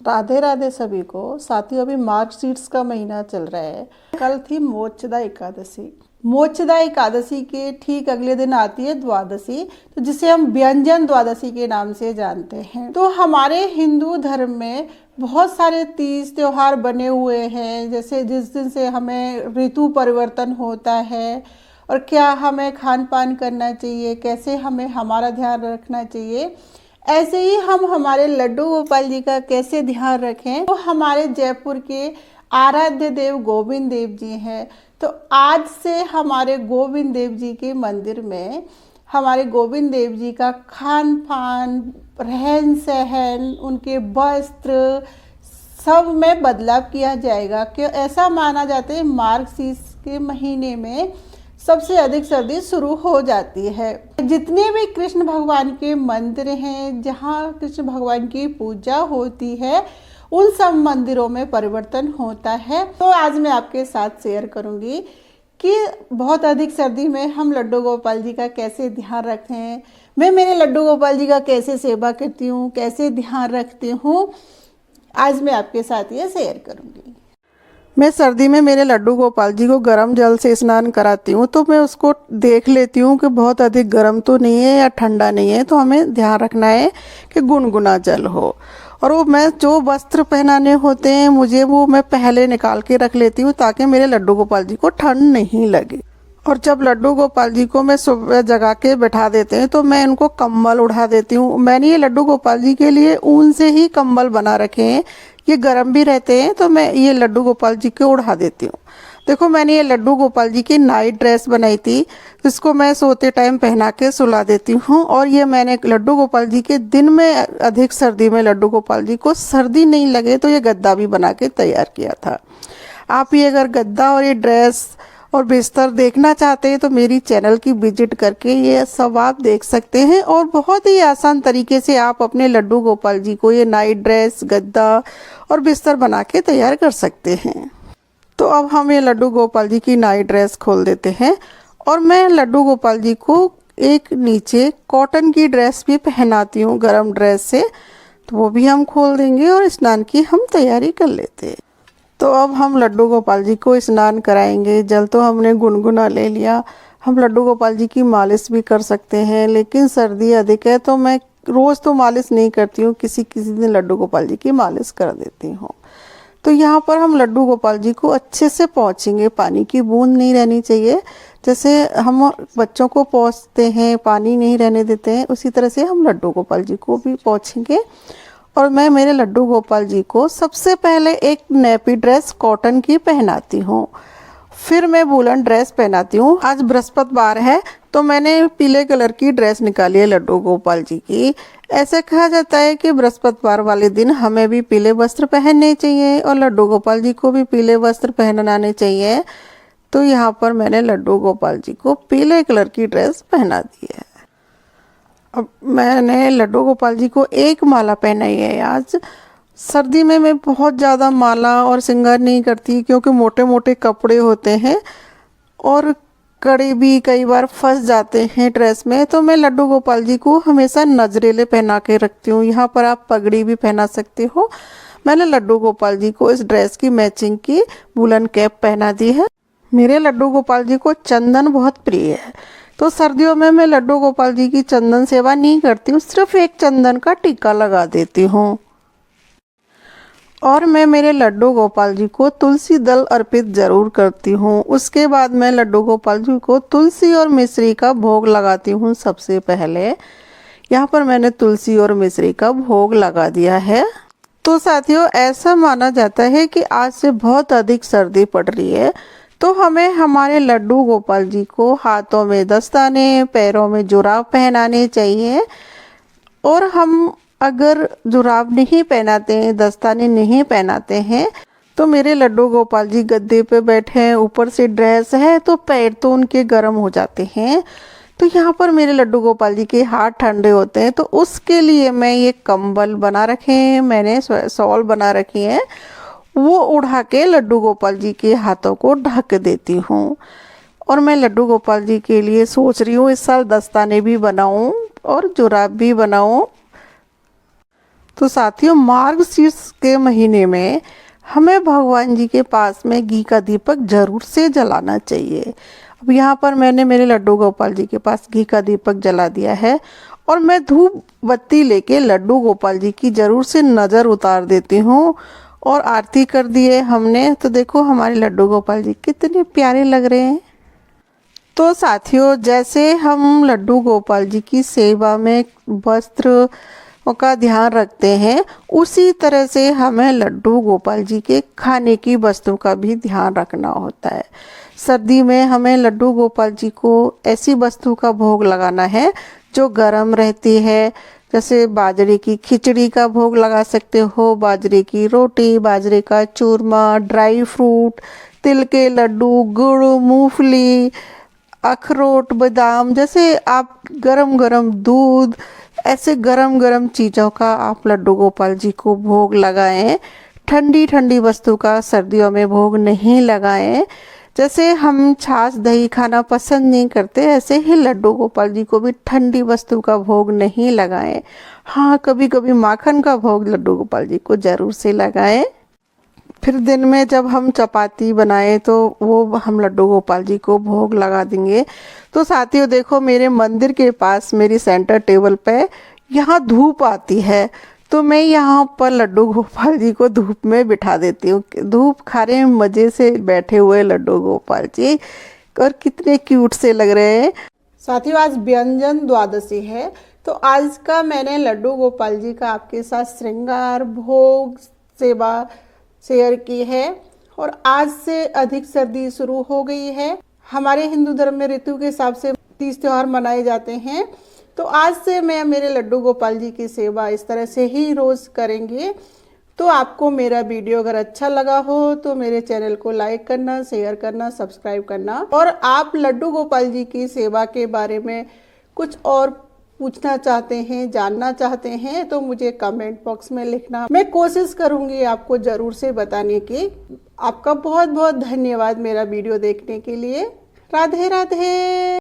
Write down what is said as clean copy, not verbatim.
राधे राधे सभी को। साथियों, अभी मार्गशीर्ष का महीना चल रहा है। कल थी मोक्षदा एकादशी। मोक्षदा एकादशी के ठीक अगले दिन आती है द्वादशी, तो जिसे हम व्यंजन द्वादशी के नाम से जानते हैं। तो हमारे हिंदू धर्म में बहुत सारे तीज त्योहार बने हुए हैं, जैसे जिस दिन से हमें ऋतु परिवर्तन होता है और क्या हमें खान पान करना चाहिए, कैसे हमें हमारा ध्यान रखना चाहिए। ऐसे ही हम हमारे लड्डू गोपाल जी का कैसे ध्यान रखें। तो हमारे जयपुर के आराध्य देव गोविंद देव जी हैं। तो आज से हमारे गोविंद देव जी के मंदिर में हमारे गोविंद देव जी का खान पान, रहन सहन, उनके वस्त्र सब में बदलाव किया जाएगा। क्यों ऐसा माना जाता है, मार्गशीर्ष के महीने में सबसे अधिक सर्दी शुरू हो जाती है। जितने भी कृष्ण भगवान के मंदिर हैं, जहाँ कृष्ण भगवान की पूजा होती है, उन सब मंदिरों में परिवर्तन होता है। तो आज मैं आपके साथ शेयर करूंगी कि बहुत अधिक सर्दी में हम लड्डू गोपाल जी का कैसे ध्यान रखें। मैं मेरे लड्डू गोपाल जी का कैसे सेवा करती हूँ, कैसे ध्यान रखती हूँ, आज मैं आपके साथ ये शेयर करूंगी। मैं सर्दी में मेरे लड्डू गोपाल जी को गर्म जल से स्नान कराती हूँ। तो मैं उसको देख लेती हूँ कि बहुत अधिक गर्म तो नहीं है या ठंडा नहीं है। तो हमें ध्यान रखना है कि गुनगुना जल हो। और वो मैं जो वस्त्र पहनाने होते हैं मुझे, वो मैं पहले निकाल के रख लेती हूँ ताकि मेरे लड्डू गोपाल जी को ठंड नहीं लगे। और जब लड्डू गोपाल जी को मैं सुबह जगा के बैठा देते हैं तो मैं इनको कंबल उड़ा देती हूँ। मैंने ये लड्डू गोपाल जी के लिए ऊन से ही कंबल बना रखे हैं, ये गर्म भी रहते हैं। तो मैं ये लड्डू गोपाल जी को उड़ा देती हूँ। देखो, मैंने ये लड्डू गोपाल जी की नाइट ड्रेस बनाई थी, जिसको मैं सोते टाइम पहना के सुला देती हूँ। और ये मैंने लड्डू गोपाल जी के दिन में अधिक सर्दी में लड्डू गोपाल जी को सर्दी नहीं लगे तो ये गद्दा भी बना के तैयार किया था। आप ये अगर गद्दा और ये ड्रेस और बिस्तर देखना चाहते हैं तो मेरी चैनल की विजिट करके ये सब आप देख सकते हैं। और बहुत ही आसान तरीके से आप अपने लड्डू गोपाल जी को ये नाइट ड्रेस, गद्दा और बिस्तर बना के तैयार कर सकते हैं। तो अब हम ये लड्डू गोपाल जी की नाइट ड्रेस खोल देते हैं। और मैं लड्डू गोपाल जी को एक नीचे कॉटन की ड्रेस भी पहनाती हूँ गरम ड्रेस से, तो वो भी हम खोल देंगे और स्नान की हम तैयारी कर लेते हैं। तो अब हम लड्डू गोपाल जी को स्नान कराएंगे। जल तो हमने गुनगुना ले लिया। हम लड्डू गोपाल जी की मालिश भी कर सकते हैं, लेकिन सर्दी अधिक है तो मैं रोज़ तो मालिश नहीं करती हूँ, किसी किसी दिन लड्डू गोपाल जी की मालिश कर देती हूँ। तो यहाँ पर हम लड्डू गोपाल जी को अच्छे से पोंछेंगे, पानी की बूंद नहीं रहनी चाहिए। जैसे हम बच्चों को पोंछते हैं, पानी नहीं रहने देते हैं, उसी तरह से हम लड्डू गोपाल जी को भी पोंछेंगे। और मैं मेरे लड्डू गोपाल जी को सबसे पहले एक नेपी ड्रेस कॉटन की पहनाती हूँ, फिर मैं वूलन ड्रेस पहनाती हूँ। आज बृहस्पतिवार है तो मैंने पीले कलर की ड्रेस निकाली है लड्डू गोपाल जी की। ऐसे कहा जाता है कि बृहस्पतिवार वाले दिन हमें भी पीले वस्त्र पहनने चाहिए और लड्डू गोपाल जी को भी पीले वस्त्र पहनाने चाहिए। तो यहाँ पर मैंने लड्डू गोपाल जी को पीले कलर की ड्रेस पहना दी है। अब मैंने लड्डू गोपाल जी को एक माला पहनाई है। आज सर्दी में मैं बहुत ज़्यादा माला और श्रृंगार नहीं करती, क्योंकि मोटे मोटे कपड़े होते हैं और कड़े भी कई बार फंस जाते हैं ड्रेस में। तो मैं लड्डू गोपाल जी को हमेशा नजरेले पहना के रखती हूँ। यहाँ पर आप पगड़ी भी पहना सकते हो। मैंने लड्डू गोपाल जी को इस ड्रेस की मैचिंग की वुलन कैप पहना दी है। मेरे लड्डू गोपाल जी को चंदन बहुत प्रिय है, तो सर्दियों में मैं लड्डू गोपाल जी की चंदन सेवा नहीं करती हूँ, सिर्फ एक चंदन का टीका लगा देती हूँ। और मैं मेरे लड्डू गोपाल जी को तुलसी दल अर्पित जरूर करती हूँ। उसके बाद मैं लड्डू गोपाल जी को तुलसी और मिश्री का भोग लगाती हूँ। सबसे पहले यहाँ पर मैंने तुलसी और मिश्री का भोग लगा दिया है। तो साथियों, ऐसा माना जाता है कि आज से बहुत अधिक सर्दी पड़ रही है, तो हमें हमारे लड्डू गोपाल जी को हाथों में दस्ताने, पैरों में जुराब पहनाने चाहिए। और हम अगर जुराब नहीं पहनाते हैं, दस्ताने नहीं पहनाते हैं, तो मेरे लड्डू गोपाल जी गद्दे पे बैठे हैं, ऊपर से ड्रेस है, तो पैर तो उनके गर्म हो जाते हैं। तो यहाँ पर मेरे लड्डू गोपाल जी के हाथ ठंडे होते हैं, तो उसके लिए मैं ये कंबल बना रखे हैं, मैंने शॉल बना रखी है, वो उड़ा के लड्डू गोपाल जी के हाथों को ढक देती हूँ। और मैं लड्डू गोपाल जी के लिए सोच रही हूँ इस साल दस्ताने भी बनाऊँ और जुराब भी बनाऊँ। तो साथियों, मार्गशीर्ष के महीने में हमें भगवान जी के पास में घी का दीपक जरूर से जलाना चाहिए। अब यहाँ पर मैंने मेरे लड्डू गोपाल जी के पास घी का दीपक जला दिया है और मैं धूप बत्ती लेके लड्डू गोपाल जी की जरूर से नज़र उतार देती हूँ। और आरती कर दिए हमने, तो देखो हमारे लड्डू गोपाल जी कितने प्यारे लग रहे हैं। तो साथियों, जैसे हम लड्डू गोपाल जी की सेवा में वस्त्र का ध्यान रखते हैं, उसी तरह से हमें लड्डू गोपाल जी के खाने की वस्तु का भी ध्यान रखना होता है। सर्दी में हमें लड्डू गोपाल जी को ऐसी वस्तु का भोग लगाना है जो गर्म रहती है। जैसे बाजरे की खिचड़ी का भोग लगा सकते हो, बाजरे की रोटी, बाजरे का चूरमा, ड्राई फ्रूट, तिल के लड्डू, गुड़, मूंगफली, अखरोट, बादाम, जैसे आप गरम गरम दूध, ऐसे गरम गरम चीज़ों का आप लड्डू गोपाल जी को भोग लगाएं। ठंडी ठंडी वस्तु का सर्दियों में भोग नहीं लगाएं। जैसे हम छाछ दही खाना पसंद नहीं करते, ऐसे ही लड्डू गोपाल जी को भी ठंडी वस्तु का भोग नहीं लगाएं। हाँ, कभी कभी माखन का भोग लड्डू गोपाल जी को जरूर से लगाएं। फिर दिन में जब हम चपाती बनाए तो वो हम लड्डू गोपाल जी को भोग लगा देंगे। तो साथियों देखो, मेरे मंदिर के पास मेरी सेंटर टेबल पे यहाँ धूप आती है, तो मैं यहाँ पर लड्डू गोपाल जी को धूप में बिठा देती हूँ। धूप खा रहे हैं मज़े से बैठे हुए लड्डू गोपाल जी, और कितने क्यूट से लग रहे हैं। साथियों, आज व्यंजन द्वादशी है, तो आज का मैंने लड्डू गोपाल जी का आपके साथ श्रृंगार भोग सेवा शेयर की है। और आज से अधिक सर्दी शुरू हो गई है। हमारे हिंदू धर्म में ऋतु के हिसाब से तीज त्योहार मनाए जाते हैं, तो आज से मैं मेरे लड्डू गोपाल जी की सेवा इस तरह से ही रोज़ करेंगे। तो आपको मेरा वीडियो अगर अच्छा लगा हो तो मेरे चैनल को लाइक करना, शेयर करना, सब्सक्राइब करना। और आप लड्डू गोपाल जी की सेवा के बारे में कुछ और पूछना चाहते हैं, जानना चाहते हैं, तो मुझे कमेंट बॉक्स में लिखना। मैं कोशिश करूंगी आपको ज़रूर से बताने की। आपका बहुत बहुत धन्यवाद मेरा वीडियो देखने के लिए। राधे राधे।